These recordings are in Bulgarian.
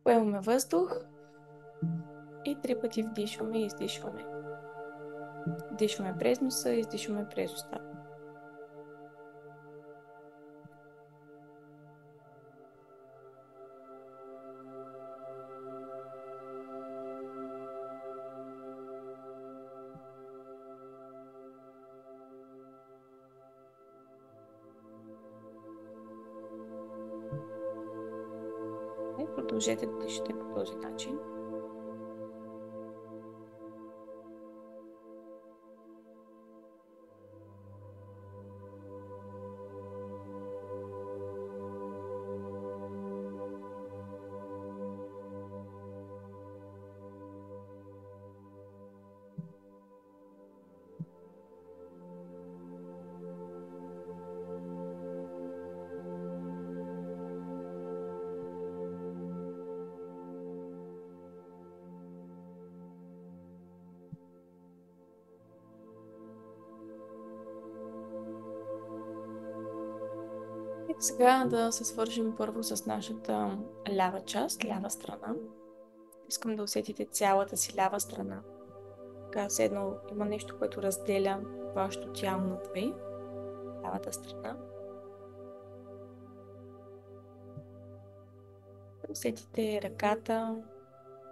Поемаме въздух и 3 пъти вдишваме и издишваме. Вдишваме през носа, издишваме през устата. И продължете да дишате по този начин. И сега да се свържем първо с нашата лява част, лява страна. Искам да усетите цялата си лява страна. Така, все едно има нещо, което разделя вашето тяло на две. Лявата страна. Усетите ръката,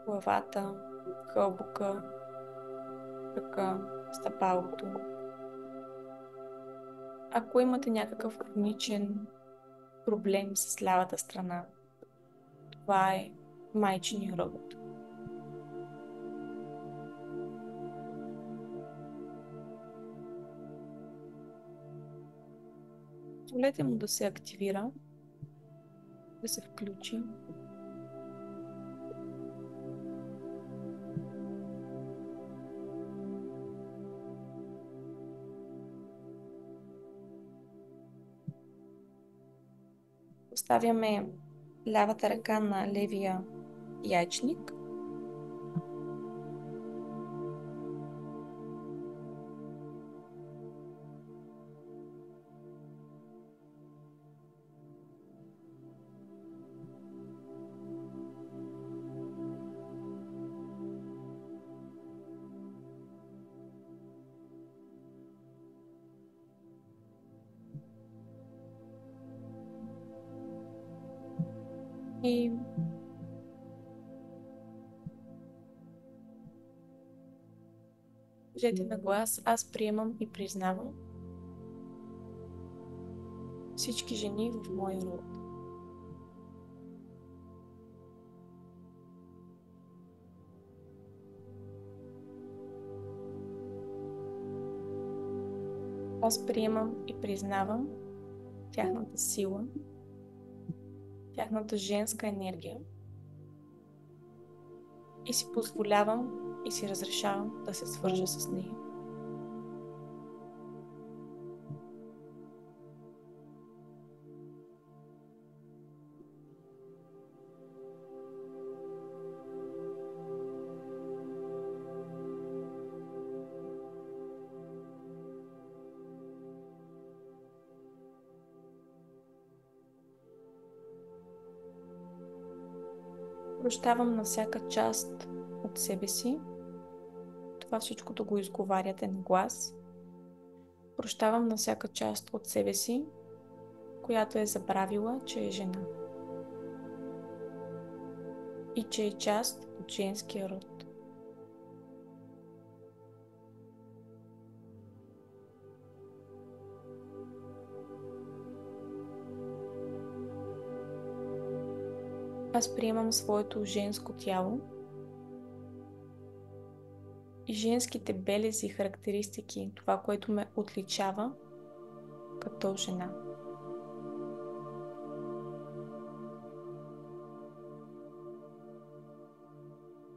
главата, хълбука, ръка, стъпалото. Ако имате някакъв хроничен проблем с лявата страна, това е майчиния робот. Позволете му да се активира, да се включи. Поставяме лявата ръка на левия яйчник. И кажете на глас: аз приемам и признавам всички жени в моя род. Аз приемам и признавам тяхната сила, тяхната женска енергия и си позволявам и си разрешавам да се свържа с нея. Прощавам на всяка част от себе си. Това всичкото го изговаряте на глас. Прощавам на всяка част от себе си, която е забравила, че е жена и че е част от женския род. Аз приемам своето женско тяло и женските белези и характеристики, това, което ме отличава като жена.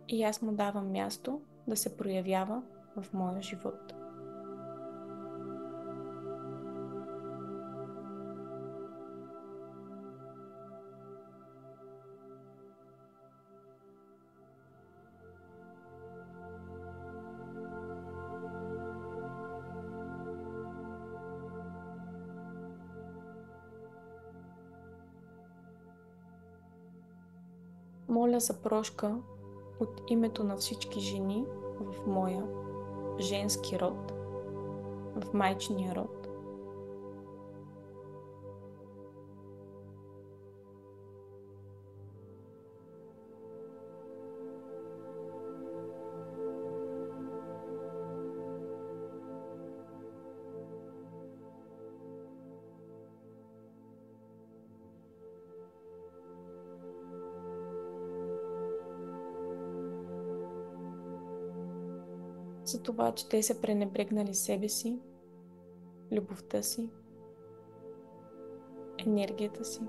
И аз му давам място да се проявява в моя живот. Моля за прошка от името на всички жени в моя женски род, в майчиния род. За това, че те са пренебрегнали себе си, любовта си, енергията си.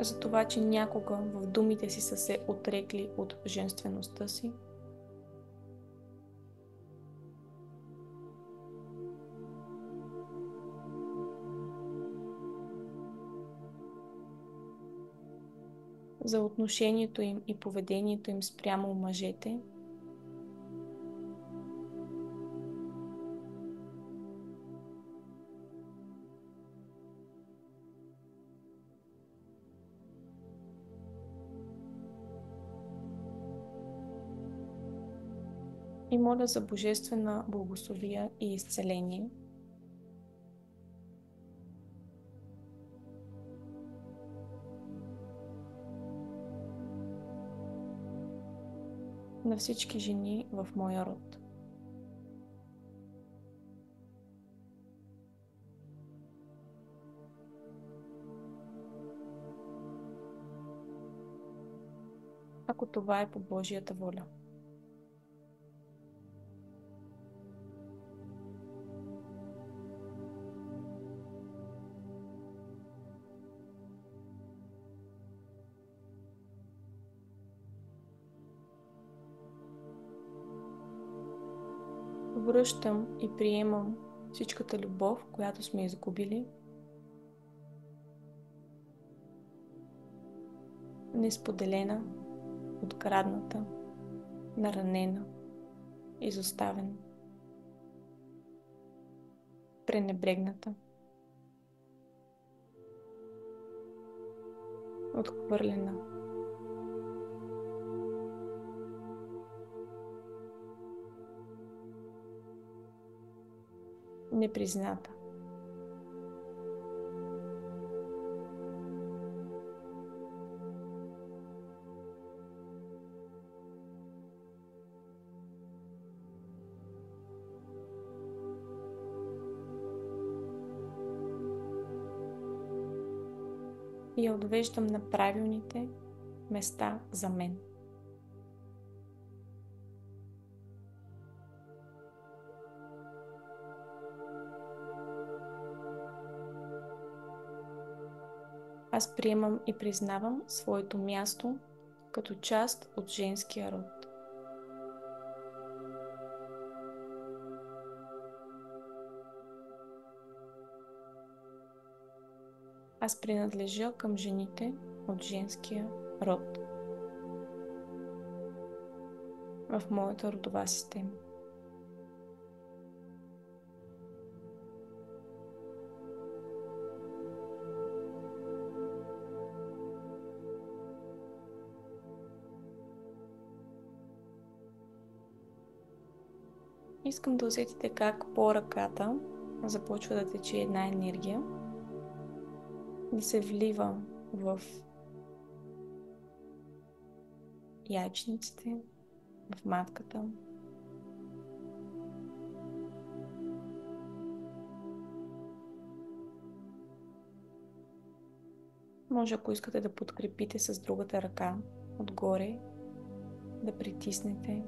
За това, че някога в думите си са се отрекли от женствеността си. За отношението им и поведението им спрямо мъжете. И моля за божествена благословия и изцеление. На всички жени в моя род. Ако това е по Божията воля. Връщам и приемам всичката любов, която сме изгубили, несподелена, открадната, наранена, изоставена, пренебрегната, отхвърлена. Непризната. И я отвеждам на правилните места за мен. Аз приемам и признавам своето място като част от женския род. Аз принадлежа към жените от женския род в моята родова система. Искам да усетите как по ръката започва да тече една енергия, да се влива в яйчниците, в матката. Може, ако искате да подкрепите с другата ръка отгоре, да притиснете.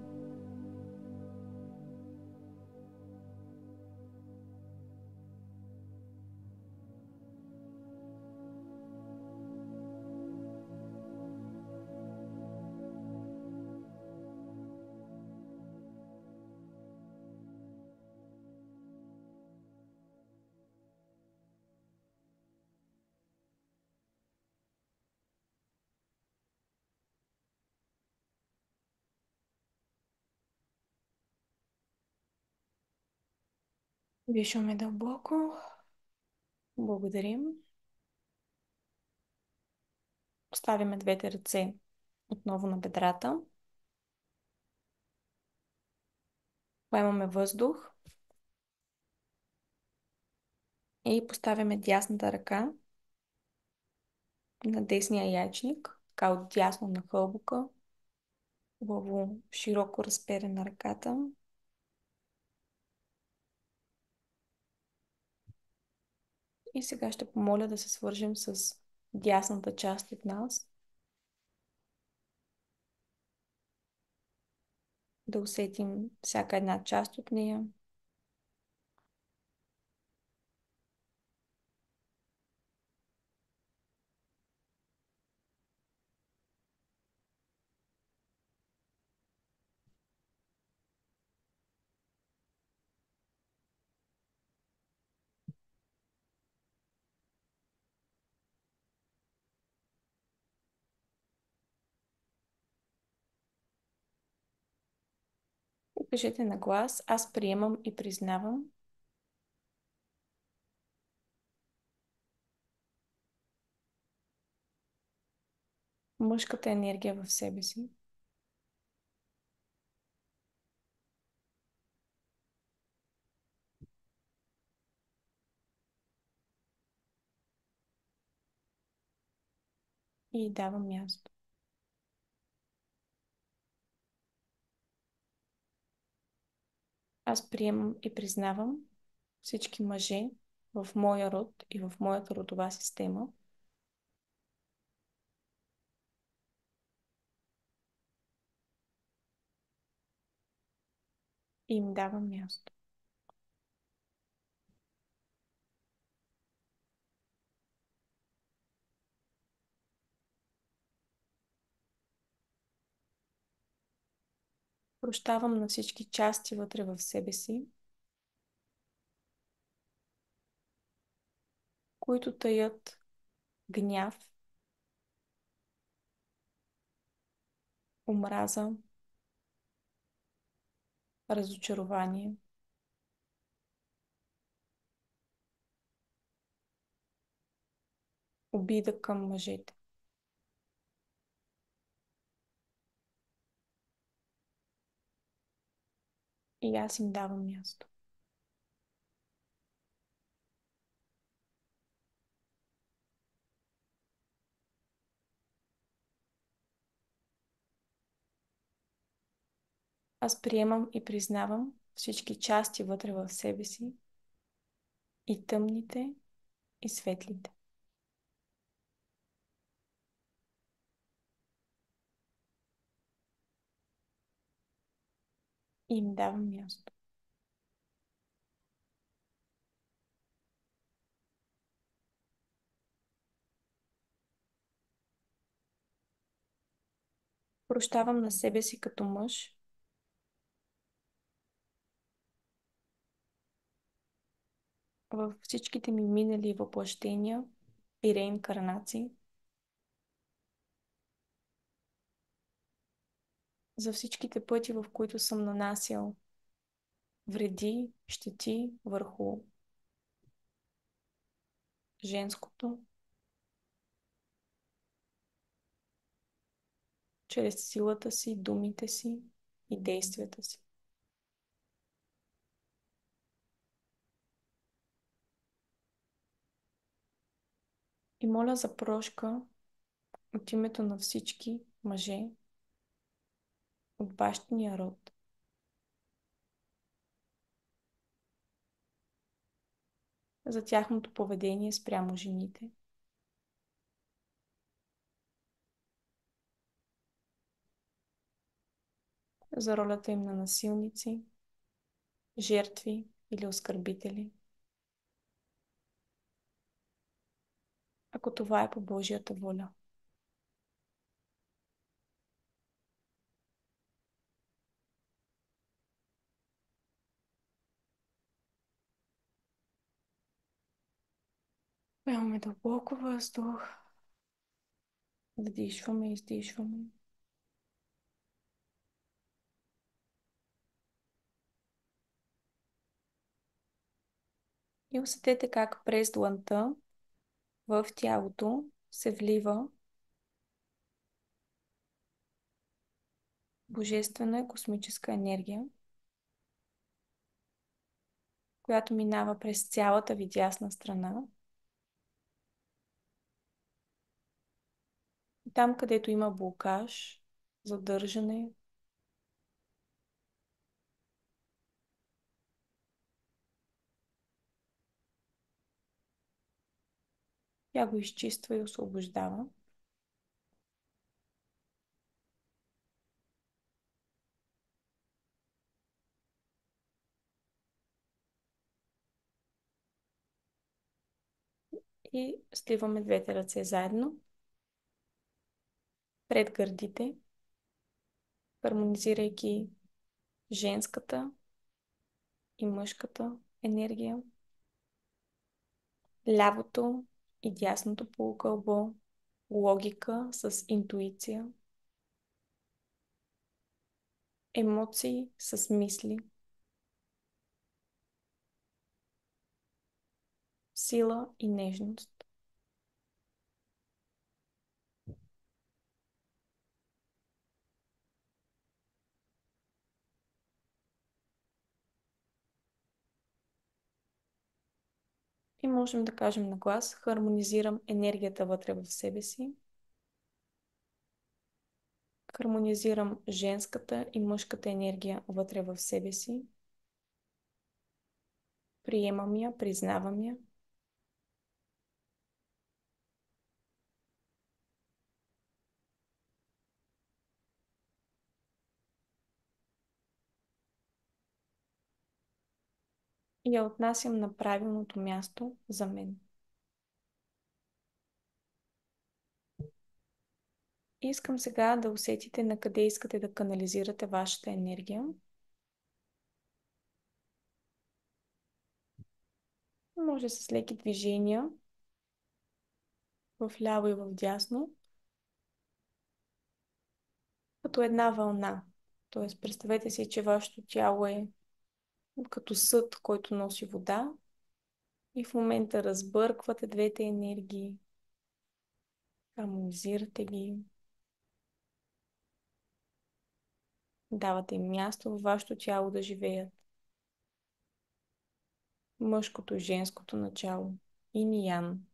Дишаме дълбоко. Благодарим. Оставяме двете ръце отново на бедрата. Поемаме въздух и поставяме дясната ръка на десния яичник, така от дясно на хълбока, хубаво широко разперена ръката. И сега ще помоля да се свържем с дясната част от нас, да усетим всяка една част от нея. И кажете на глас: аз приемам и признавам мъжката енергия в себе си и й давам място. Аз приемам и признавам всички мъже в моя род и в моята родова система и им давам място. Прощавам на всички части вътре в себе си, които таят гняв, омраза, разочарование, обида към мъжете. И аз им давам място. Аз приемам и признавам всички части вътре в себе си, и тъмните, и светлите. И им давам място. Прощавам на себе си като мъж във всичките ми минали въплъщения и реинкарнации, за всичките пъти, в които съм нанасял вреди, щети върху женското, чрез силата си, думите си и действията си. И моля за прошка от името на всички мъже от бащиния род, за тяхното поведение спрямо жените, за ролята им на насилници, жертви или оскърбители, ако това е по Божията воля. Поемаме дълбоко въздух, вдишваме и издишваме. И усетете как през дланта в тялото се влива божествена космическа енергия, която минава през цялата ви дясна страна. И там, където има блокаж, задържане, тя го изчиства и освобождава. И сливаме двете ръце заедно пред гърдите, хармонизирайки женската и мъжката енергия, лявото и дясното полукълбо, логика с интуиция, емоции с мисли, сила и нежност. И можем да кажем на глас: хармонизирам енергията вътре в себе си, хармонизирам женската и мъжката енергия вътре в себе си, приемам я, признавам я. И я отнасям на правилното място за мен. И искам сега да усетите на къде искате да канализирате вашата енергия. Може с леки движения в ляво и в дясно, като една вълна. Тоест, представете си, че вашето тяло е като съд, който носи вода, и в момента разбърквате двете енергии, хармонизирате ги, давате им място във вашето тяло да живеят. Мъжкото и женското начало. Инь и ян.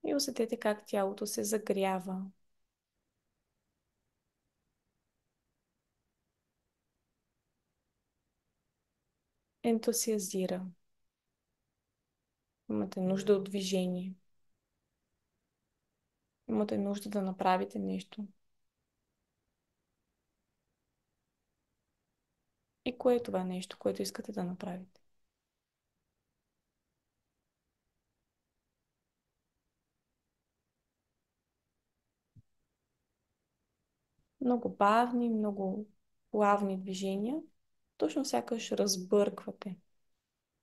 И усетете как тялото се загрява. Ентусиазира. Имате нужда от движение. Имате нужда да направите нещо. И кое е това нещо, което искате да направите? Много бавни, много плавни движения. Точно сякаш разбърквате.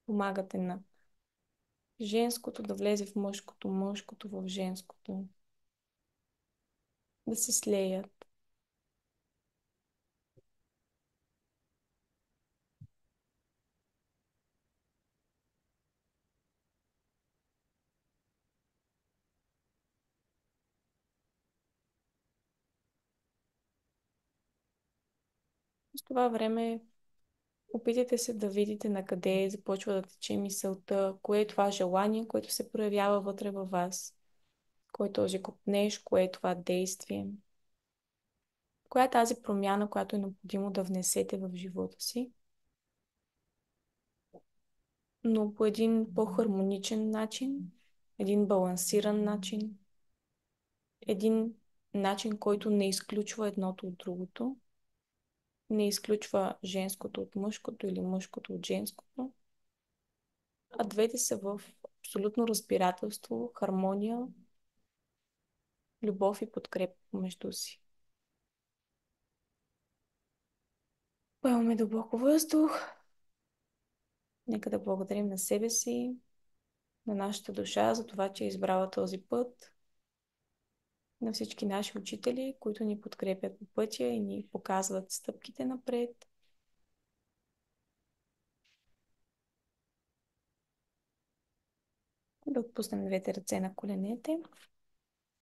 Помагате на женското да влезе в мъжкото, мъжкото в женското. Да се слеят. С това време опитайте се да видите на къде започва да тече мисълта, кое е това желание, което се проявява вътре във вас, кой е този копнеж, кое е това действие, коя е тази промяна, която е необходимо да внесете в живота си, но по един по-хармоничен начин, един балансиран начин, един начин, който не изключва едното от другото, не изключва женското от мъжкото или мъжкото от женското, а двете са в абсолютно разбирателство, хармония, любов и подкрепа помежду си. Поемаме дълбоко въздух. Нека да благодарим на себе си, на нашата душа за това, че е избрала този път. на всички наши учители, които ни подкрепят по пътя и ни показват стъпките напред. Да отпуснем двете ръце на коленете.